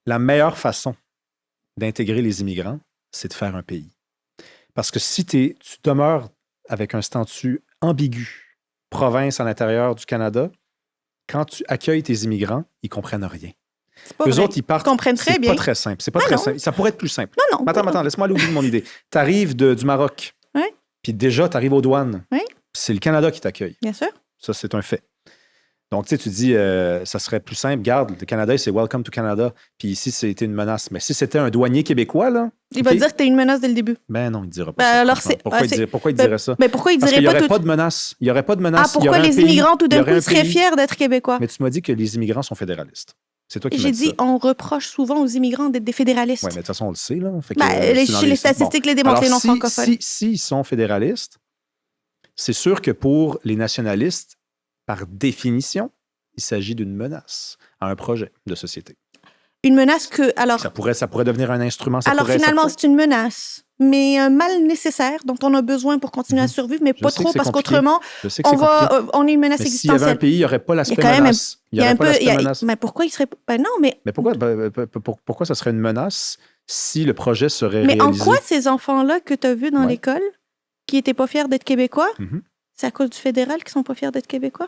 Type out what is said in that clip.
la meilleure façon d'intégrer les immigrants, c'est de faire un pays. Parce que si tu demeures avec un statut ambigu, province à l'intérieur du Canada, quand tu accueilles tes immigrants, ils comprennent rien. C'est pas Eux vrai. autres, ils partent. Ils comprennent très bien. C'est pas très simple. C'est pas Ah très non. simple. Ça pourrait être plus simple. Non. Attends, laisse-moi aller au bout de mon idée. Tu arrives du Maroc. Oui. Puis déjà, tu arrives aux douanes. Oui. C'est le Canada qui t'accueille. Bien sûr. Ça, c'est un fait. Donc, tu dis, ça serait plus simple. Garde, le Canada, c'est Welcome to Canada. Puis ici, c'était une menace. Mais si c'était un douanier québécois, là. Il va dire que t'es une menace dès le début. Ben non, il ne dira pas Ben ça. alors Pourquoi il dirait ça? Mais pourquoi il Parce dirait qu'il n'y pas aurait tout... pas de menace. Il n'y aurait pas de menace. Ah, pourquoi les immigrants, tout d'un coup, seraient fiers d'être québécois? Mais tu m'as dit que les immigrants sont fédéralistes. C'est toi qui m'as dit J'ai dit, ça. on reproche souvent aux immigrants d'être des fédéralistes. Oui, mais de toute façon, on le sait, là. Fait que, les statistiques les démontrent, les non-francophones. S'ils sont fédéralistes, c'est sûr que pour les nationalistes, par définition, il s'agit d'une menace à un projet de société. Une menace que... Alors, ça pourrait devenir un instrument. Finalement, c'est une menace, mais un mal nécessaire dont on a besoin pour continuer à survivre, mais pas trop, parce qu'autrement, on est une menace existentielle. Mais s'il y avait un pays, il n'y aurait pas l'aspect menace. Il n'y aurait pas l'aspect menace. Mais pourquoi il serait... Ben non, mais... Mais pourquoi ça serait une menace si le projet serait réalisé? Mais en quoi ces enfants-là que tu as vus dans l'école, qui n'étaient pas fiers d'être québécois, c'est à cause du fédéral qu'ils ne sont pas fiers d'être québécois?